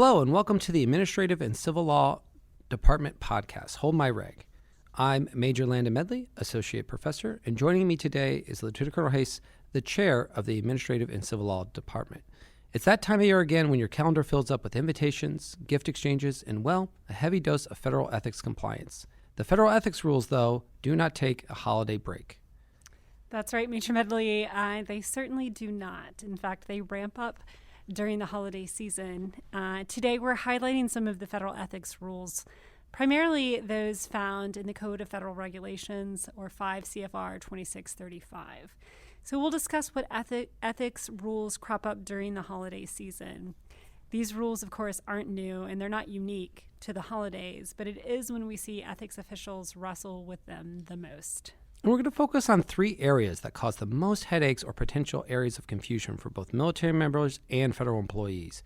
Hello and welcome to the Administrative and Civil Law Department podcast, Hold My Reg. I'm Major Landon Medley, Associate Professor, and joining me today is Lieutenant Colonel Hayes, the Chair of the Administrative and Civil Law Department. It's that time of year again when your calendar fills up with invitations, gift exchanges, and, well, a heavy dose of federal ethics compliance. The federal ethics rules, though, do not take a holiday break. That's right, Major Medley. They certainly do not. In fact, they ramp up during the holiday season. Today, we're highlighting some of the federal ethics rules, primarily those found in the Code of Federal Regulations, or 5 CFR 2635. So we'll discuss what ethics rules crop up during the holiday season. These rules, of course, aren't new, and they're not unique to the holidays, but it is when we see ethics officials wrestle with them the most. And we're going to focus on three areas that cause the most headaches or potential areas of confusion for both military members and federal employees.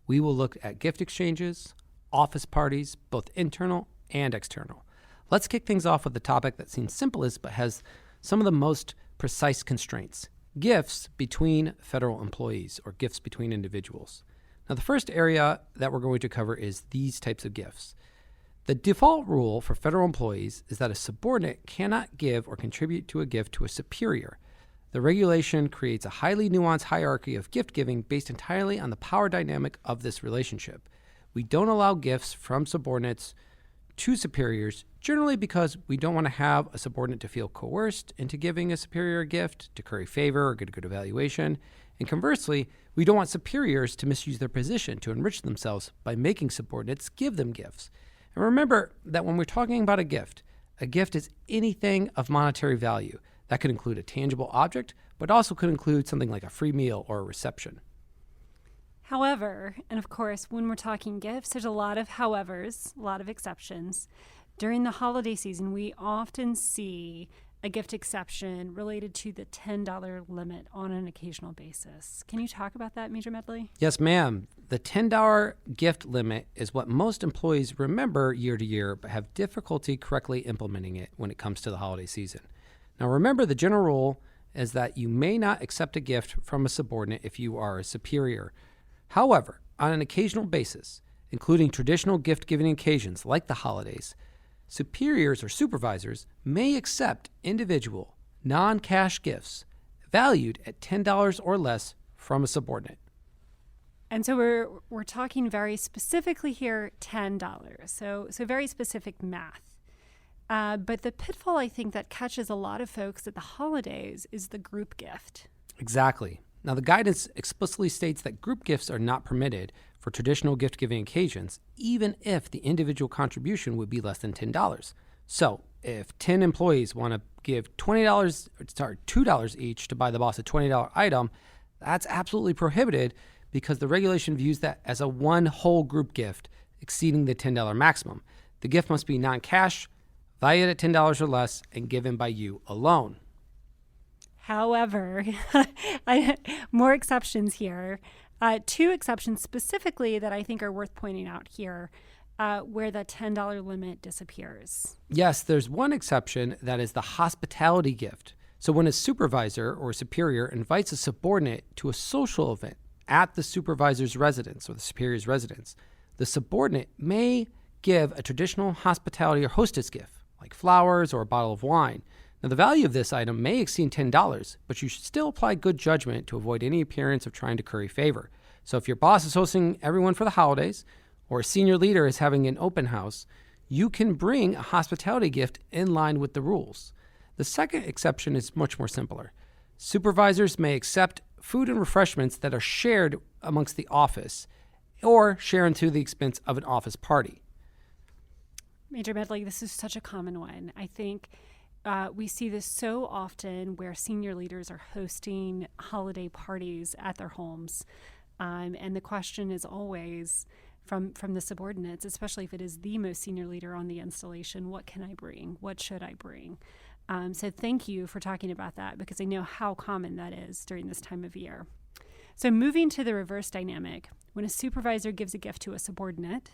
We will look at gift exchanges, office parties, both internal and external. Let's kick things off with the topic that seems simplest but has some of the most precise constraints: gifts between federal employees or gifts between individuals. Now, the first area that we're going to cover is these types of gifts. The default rule for federal employees is that a subordinate cannot give or contribute to a gift to a superior. The regulation creates a highly nuanced hierarchy of gift giving based entirely on the power dynamic of this relationship. We don't allow gifts from subordinates to superiors, generally because we don't want to have a subordinate to feel coerced into giving a superior a gift, to curry favor or get a good evaluation. And conversely, we don't want superiors to misuse their position to enrich themselves by making subordinates give them gifts. And remember that when we're talking about a gift is anything of monetary value. That could include a tangible object, but also could include something like a free meal or a reception. However, and of course, when we're talking gifts, there's a lot of howevers, a lot of exceptions. During the holiday season, we often see a gift exception related to the $10 limit on an occasional basis. Can you talk about that, Major Medley? Yes, ma'am. The $10 gift limit is what most employees remember year to year, but have difficulty correctly implementing it when it comes to the holiday season. Now, remember, the general rule is that you may not accept a gift from a subordinate if you are a superior. However, on an occasional basis, including traditional gift-giving occasions like the holidays, superiors or supervisors may accept individual, non-cash gifts valued at $10 or less from a subordinate. And so we're talking very specifically here, $10. So very specific math. But the pitfall, I think, that catches a lot of folks at the holidays is the group gift. Exactly. Now, the guidance explicitly states that group gifts are not permitted for traditional gift-giving occasions, even if the individual contribution would be less than $10. So, if 10 employees want to give $2 each to buy the boss a $20 item, that's absolutely prohibited because the regulation views that as a one whole group gift exceeding the $10 maximum. The gift must be non-cash, valued at $10 or less, and given by you alone. However, more exceptions here. Two exceptions specifically that I think are worth pointing out here, where the $10 limit disappears. Yes, there's one exception, that is the hospitality gift. So when a supervisor or superior invites a subordinate to a social event at the supervisor's residence or the superior's residence, the subordinate may give a traditional hospitality or hostess gift, like flowers or a bottle of wine. Now, the value of this item may exceed $10, but you should still apply good judgment to avoid any appearance of trying to curry favor. So if your boss is hosting everyone for the holidays, or a senior leader is having an open house, you can bring a hospitality gift in line with the rules. The second exception is much more simpler. Supervisors may accept food and refreshments that are shared amongst the office or share into the expense of an office party. Major Medley, this is such a common one. I think we see this so often where senior leaders are hosting holiday parties at their homes. And the question is always from the subordinates, especially if it is the most senior leader on the installation, what can I bring? What should I bring? So thank you for talking about that, because I know how common that is during this time of year. So moving to the reverse dynamic, when a supervisor gives a gift to a subordinate,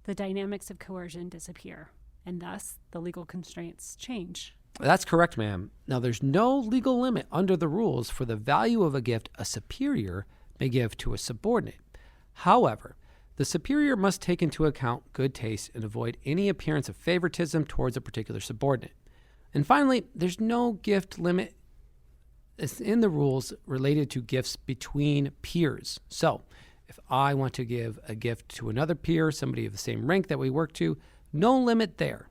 the dynamics of coercion disappear, and thus the legal constraints change. That's correct, ma'am. Now, there's no legal limit under the rules for the value of a gift a superior may give to a subordinate. However, The superior must take into account good taste and avoid any appearance of favoritism towards a particular subordinate. And finally, there's no gift limit in the rules related to gifts between peers. So, if I want to give a gift to another peer, somebody of the same rank that we work to, no limit there.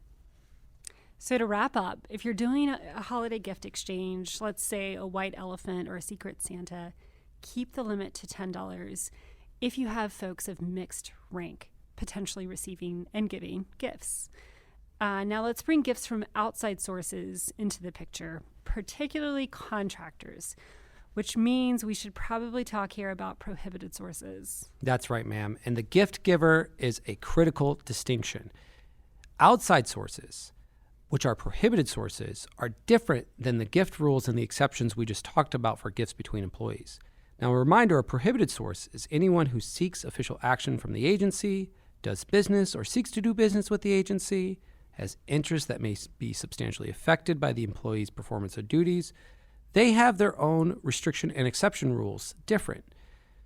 So to wrap up, if you're doing a holiday gift exchange, let's say a white elephant or a Secret Santa, keep the limit to $10 if you have folks of mixed rank potentially receiving and giving gifts. Now let's bring gifts from outside sources into the picture, particularly contractors, which means we should probably talk here about prohibited sources. That's right, ma'am. And the gift giver is a critical distinction. Outside sources, which are prohibited sources, are different than the gift rules and the exceptions we just talked about for gifts between employees. Now, a reminder, a prohibited source is anyone who seeks official action from the agency, does business or seeks to do business with the agency, has interests that may be substantially affected by the employee's performance of duties. They have their own restriction and exception rules different.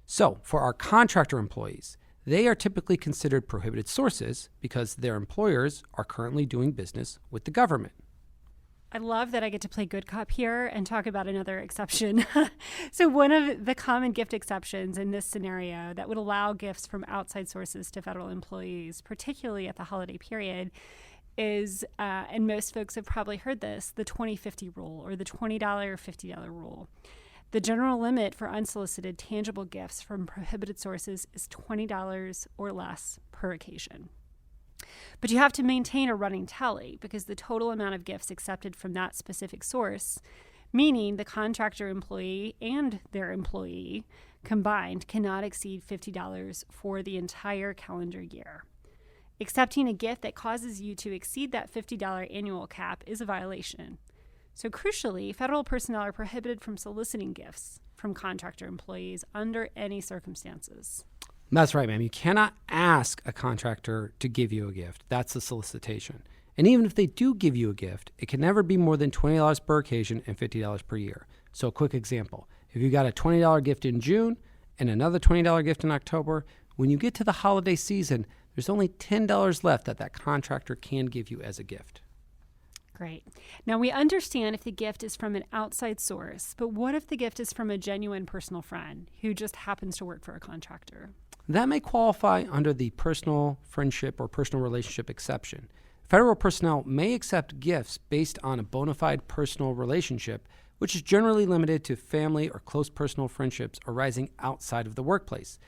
So, for our contractor employees, they are typically considered prohibited sources because their employers are currently doing business with the government. I love that I get to play good cop here and talk about another exception. So one of the common gift exceptions in this scenario that would allow gifts from outside sources to federal employees, particularly at the holiday period, is, and most folks have probably heard this, the 20-50 rule or the $20 or $50 rule. The general limit for unsolicited tangible gifts from prohibited sources is $20 or less per occasion. But you have to maintain a running tally because the total amount of gifts accepted from that specific source, meaning the contractor employee and their employee combined, cannot exceed $50 for the entire calendar year. Accepting a gift that causes you to exceed that $50 annual cap is a violation. So crucially, federal personnel are prohibited from soliciting gifts from contractor employees under any circumstances. That's right, ma'am. You cannot ask a contractor to give you a gift. That's a solicitation. And even if they do give you a gift, it can never be more than $20 per occasion and $50 per year. So a quick example. If you got a $20 gift in June and another $20 gift in October, when you get to the holiday season, there's only $10 left that contractor can give you as a gift. Great. Now we understand if the gift is from an outside source, but what if the gift is from a genuine personal friend who just happens to work for a contractor? That may qualify under the personal friendship or personal relationship exception. Federal personnel may accept gifts based on a bona fide personal relationship, which is generally limited to family or close personal friendships arising outside of the workplace.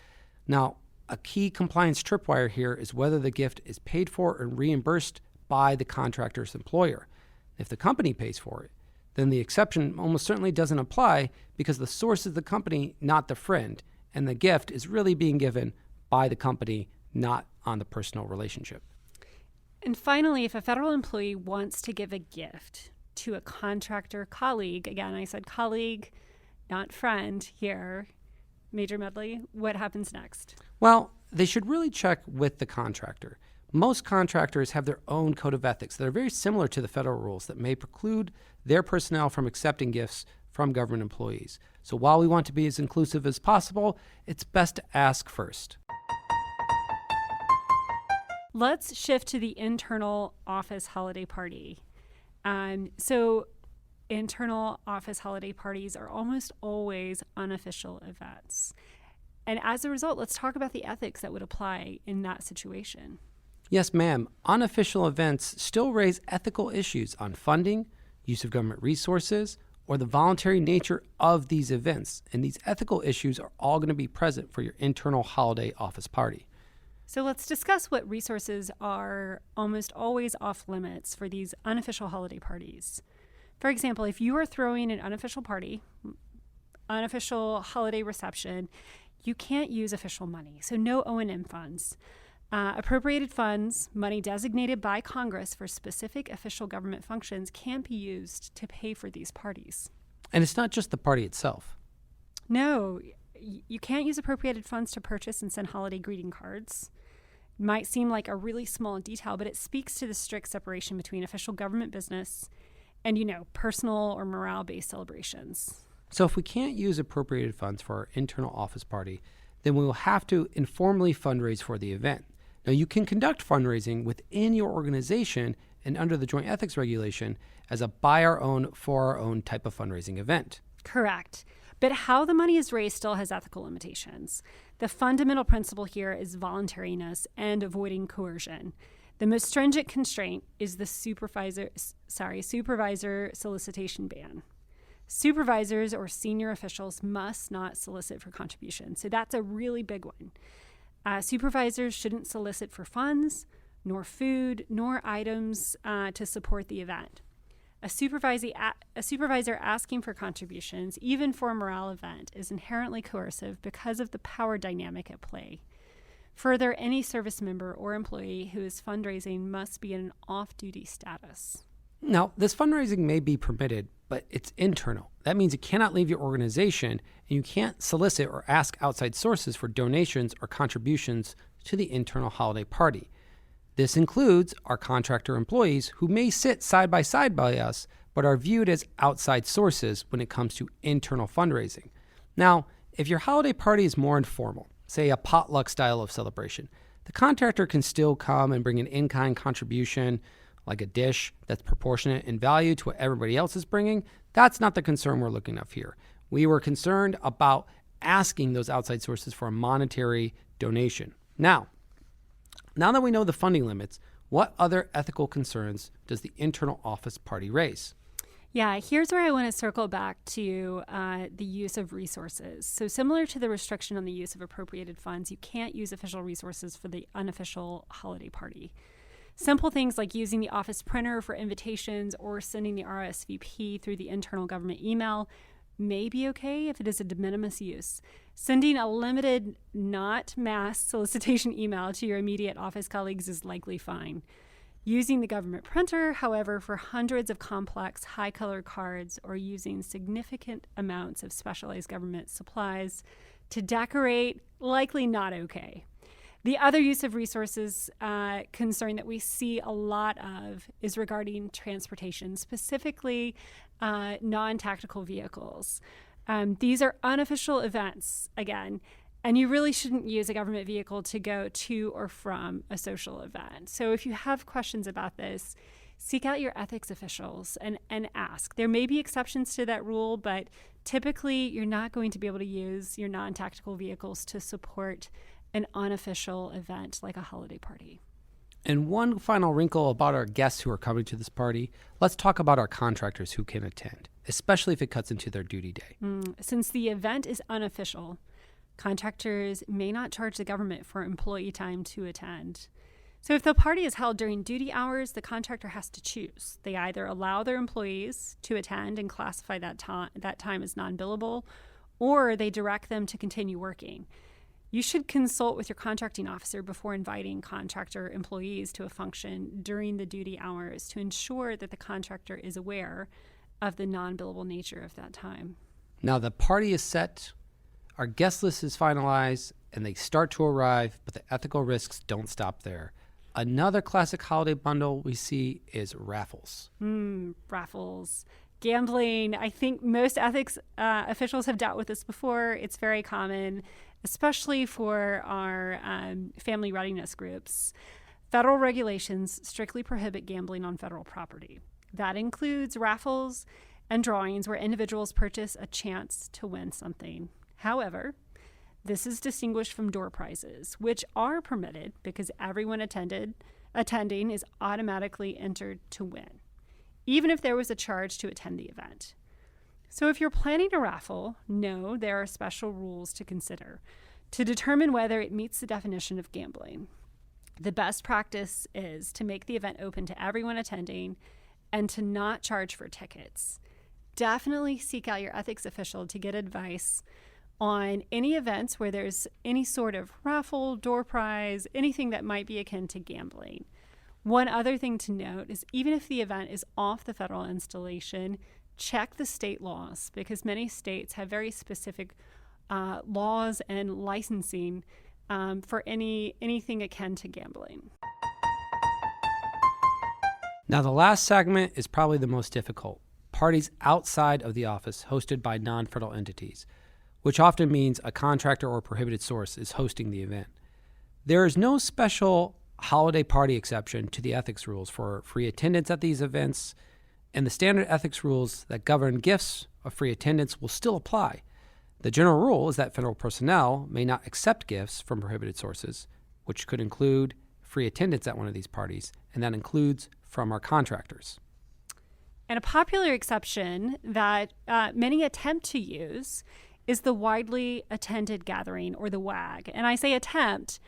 Now, a key compliance tripwire here is whether the gift is paid for and reimbursed by the contractor's employer. If the company pays for it, then the exception almost certainly doesn't apply because the source is the company, not the friend, and the gift is really being given by the company, not on the personal relationship. And finally, if a federal employee wants to give a gift to a contractor colleague, again, I said colleague, not friend here, Major Medley, what happens next? Well, they should really check with the contractor. Most contractors have their own code of ethics that are very similar to the federal rules that may preclude their personnel from accepting gifts from government employees. So while we want to be as inclusive as possible, it's best to ask first. Let's shift to the internal office holiday party. So internal office holiday parties are almost always unofficial events. And as a result, let's talk about the ethics that would apply in that situation. Yes, ma'am. Unofficial events still raise ethical issues on funding, use of government resources, or the voluntary nature of these events. And these ethical issues are all going to be present for your internal holiday office party. So let's discuss what resources are almost always off limits for these unofficial holiday parties. For example, if you are throwing an unofficial party, unofficial holiday reception, you can't use official money. So no O&M funds. Appropriated funds, money designated by Congress for specific official government functions, can't be used to pay for these parties. And it's not just the party itself. No, you can't use appropriated funds to purchase and send holiday greeting cards. It might seem like a really small detail, but it speaks to the strict separation between official government business and, personal or morale-based celebrations. So if we can't use appropriated funds for our internal office party, then we will have to informally fundraise for the event. Now, you can conduct fundraising within your organization and under the Joint Ethics Regulation as a buy our own, for our own type of fundraising event. Correct. But how the money is raised still has ethical limitations. The fundamental principle here is voluntariness and avoiding coercion. The most stringent constraint is the supervisor solicitation ban. Supervisors or senior officials must not solicit for contributions. So that's a really big one. Supervisors shouldn't solicit for funds, nor food, nor items to support the event. A supervisor asking for contributions, even for a morale event, is inherently coercive because of the power dynamic at play. Further, any service member or employee who is fundraising must be in an off-duty status. Now, this fundraising may be permitted, but it's internal. That means you cannot leave your organization, and you can't solicit or ask outside sources for donations or contributions to the internal holiday party. This includes our contractor employees who may sit side by us, but are viewed as outside sources when it comes to internal fundraising. Now, if your holiday party is more informal, say a potluck style of celebration, the contractor can still come and bring an in-kind contribution, like a dish that's proportionate in value to what everybody else is bringing. That's not the concern we're looking at here. We were concerned about asking those outside sources for a monetary donation. Now that we know the funding limits, what other ethical concerns does the internal office party raise? Yeah, here's where I want to circle back to the use of resources. So similar to the restriction on the use of appropriated funds, you can't use official resources for the unofficial holiday party. Simple things like using the office printer for invitations or sending the RSVP through the internal government email may be okay if it is a de minimis use. Sending a limited, not mass solicitation email to your immediate office colleagues is likely fine. Using the government printer, however, for hundreds of complex, high-color cards or using significant amounts of specialized government supplies to decorate, likely not okay. The other use of resources concern that we see a lot of is regarding transportation, specifically non-tactical vehicles. These are unofficial events, again, and you really shouldn't use a government vehicle to go to or from a social event. So if you have questions about this, seek out your ethics officials and ask. There may be exceptions to that rule, but typically you're not going to be able to use your non-tactical vehicles to support an unofficial event like a holiday party. And one final wrinkle about our guests who are coming to this party, let's talk about our contractors who can attend, especially if it cuts into their duty day. Since the event is unofficial, contractors may not charge the government for employee time to attend. So if the party is held during duty hours, the contractor has to choose. They either allow their employees to attend and classify that time as non-billable, or they direct them to continue working. You should consult with your contracting officer before inviting contractor employees to a function during the duty hours to ensure that the contractor is aware of the non-billable nature of that time. Now the party is set, our guest list is finalized, and they start to arrive, but the ethical risks don't stop there. Another classic holiday bundle we see is raffles. Raffles. Gambling. I think most ethics officials have dealt with this before. It's very common, especially for our family readiness groups. Federal regulations strictly prohibit gambling on federal property. That includes raffles and drawings where individuals purchase a chance to win something. However, this is distinguished from door prizes, which are permitted because everyone attending is automatically entered to win, even if there was a charge to attend the event. So if you're planning a raffle, know there are special rules to consider to determine whether it meets the definition of gambling. The best practice is to make the event open to everyone attending and to not charge for tickets. Definitely seek out your ethics official to get advice on any events where there's any sort of raffle, door prize, anything that might be akin to gambling. One other thing to note is even if the event is off the federal installation, check the state laws because many states have very specific laws and licensing for anything akin to gambling. Now the last segment is probably the most difficult. Parties outside of the office hosted by non-federal entities. which often means a contractor or prohibited source is hosting the event. There is no special holiday party exception to the ethics rules for free attendance at these events, and the standard ethics rules that govern gifts of free attendance will still apply. The general rule is that federal personnel may not accept gifts from prohibited sources, which could include free attendance at one of these parties, and that includes from our contractors. And a popular exception that many attempt to use is the widely attended gathering, or the WAG. And I say attempt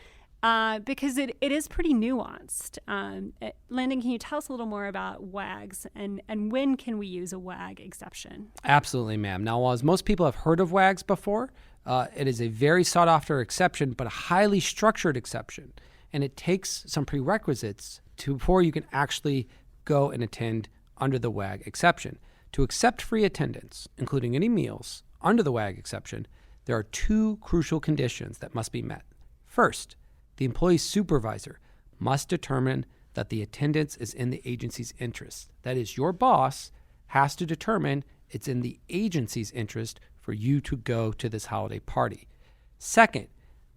because it is pretty nuanced. Landon, can you tell us a little more about WAGs and when can we use a WAG exception? Absolutely, ma'am. Now, as most people have heard of WAGs before, it is a very sought-after exception, but a highly structured exception. And it takes some prerequisites before you can actually go and attend under the WAG exception. To accept free attendance, including any meals, under the WAG exception, there are two crucial conditions that must be met. First, the employee supervisor must determine that the attendance is in the agency's interest. That is, your boss has to determine it's in the agency's interest for you to go to this holiday party. Second,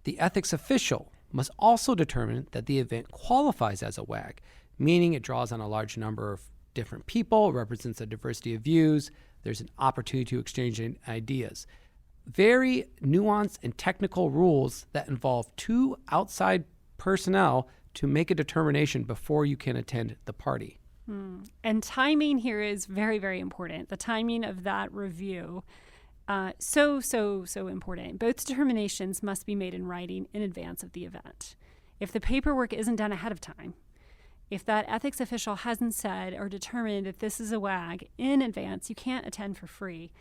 the ethics official must also determine that the event qualifies as a WAG, meaning it draws on a large number of different people, represents a diversity of views, there's an opportunity to exchange ideas. Very nuanced and technical rules that involve two outside personnel to make a determination before you can attend the party. And timing here is very, very important. The timing of that review, so important. Both determinations must be made in writing in advance of the event. If the paperwork isn't done ahead of time, if that ethics official hasn't said or determined that this is a WAG in advance, you can't attend for free.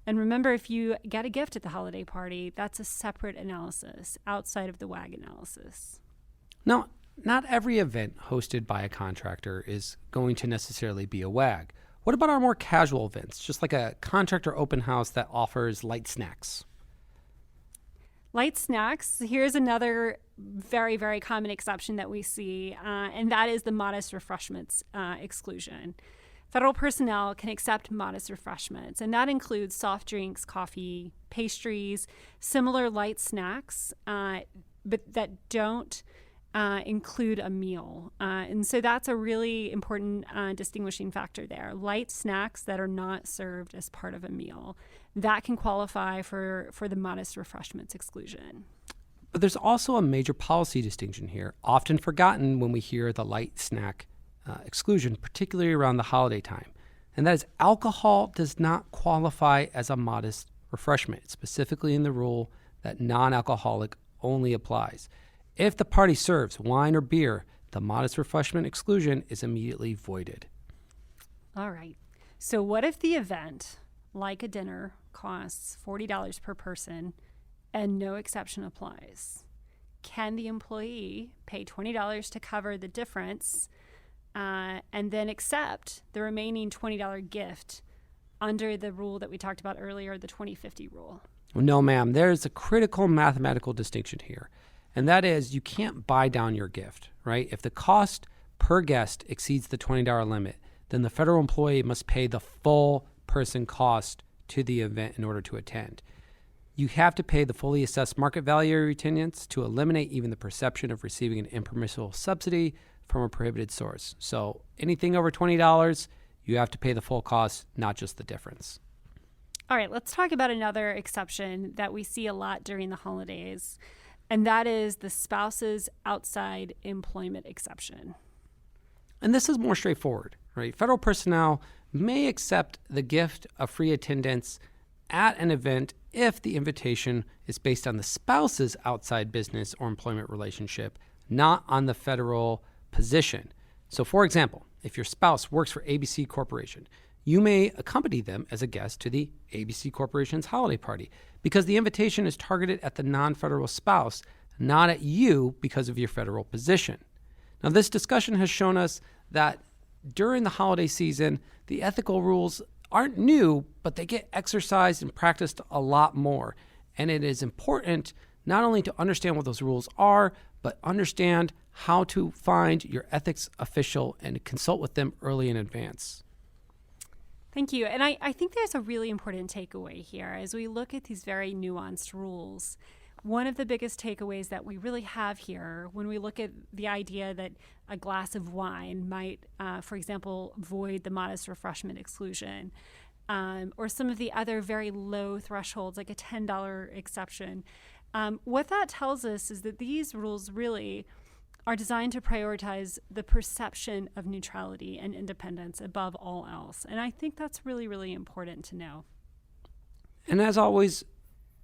And remember, if you get a gift at the holiday party, that's a separate analysis outside of the WAG analysis. Now, not every event hosted by a contractor is going to necessarily be a WAG. What about our more casual events, just like a contractor open house that offers light snacks? Light snacks, here's another very, very common exception that we see, and that is the modest refreshments exclusion. Federal personnel can accept modest refreshments, and that includes soft drinks, coffee, pastries, similar light snacks, but that don't include a meal. And so that's a really important distinguishing factor there. Light snacks that are not served as part of a meal, that can qualify for the modest refreshments exclusion. But there's also a major policy distinction here, often forgotten when we hear the light snack exclusion, particularly around the holiday time. And that is, alcohol does not qualify as a modest refreshment, specifically in the rule that non-alcoholic only applies. If the party serves wine or beer, the modest refreshment exclusion is immediately voided. All right. So what if the event, like a dinner, costs $40 per person and no exception applies? Can the employee pay $20 to cover the difference and then accept the remaining $20 gift under the rule that we talked about earlier, the 2050 rule? No, ma'am. There's a critical mathematical distinction here. And that is, you can't buy down your gift, right? If the cost per guest exceeds the $20 limit, then the federal employee must pay the full person cost to the event in order to attend. You have to pay the fully assessed market value of your attendance to eliminate even the perception of receiving an impermissible subsidy from a prohibited source. So anything over $20, you have to pay the full cost, not just the difference. All right, let's talk about another exception that we see a lot during the holidays, and that is the spouse's outside employment exception. And this is more straightforward, right? Federal personnel may accept the gift of free attendance at an event if the invitation is based on the spouse's outside business or employment relationship, not on the federal position. So, for example, if your spouse works for ABC Corporation, you may accompany them as a guest to the ABC Corporation's holiday party because the invitation is targeted at the non-federal spouse, not at you because of your federal position. Now, this discussion has shown us that during the holiday season, the ethical rules aren't new, but they get exercised and practiced a lot more. And it is important not only to understand what those rules are, but understand how to find your ethics official and consult with them early in advance. Thank you. And I think there's a really important takeaway here as we look at these very nuanced rules. One of the biggest takeaways that we really have here when we look at the idea that a glass of wine might, for example, void the modest refreshment exclusion, or some of the other very low thresholds, like a $10 exception, what that tells us is that these rules really are designed to prioritize the perception of neutrality and independence above all else. And I think that's really, really important to know. And as always,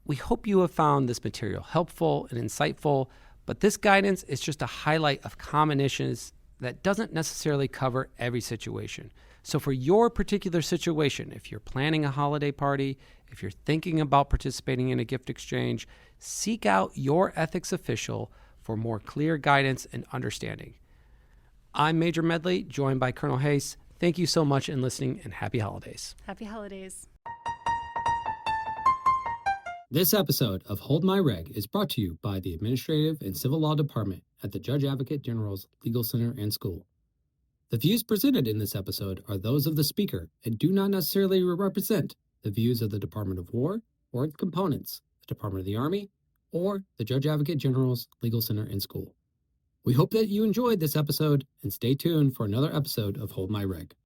we hope you have found this material helpful and insightful, but this guidance is just a highlight of common issues that doesn't necessarily cover every situation. So for your particular situation, if you're planning a holiday party, if you're thinking about participating in a gift exchange, seek out your ethics official for more clear guidance and understanding. I'm Major Medley, joined by Colonel Hayes. Thank you so much in listening, and happy holidays. Happy holidays. This episode of Hold My Reg is brought to you by the Administrative and Civil Law Department at the Judge Advocate General's Legal Center and School. The views presented in this episode are those of the speaker and do not necessarily represent the views of the Department of War or its components, the Department of the Army, or the Judge Advocate General's Legal Center and School. We hope that you enjoyed this episode and stay tuned for another episode of Hold My Reg.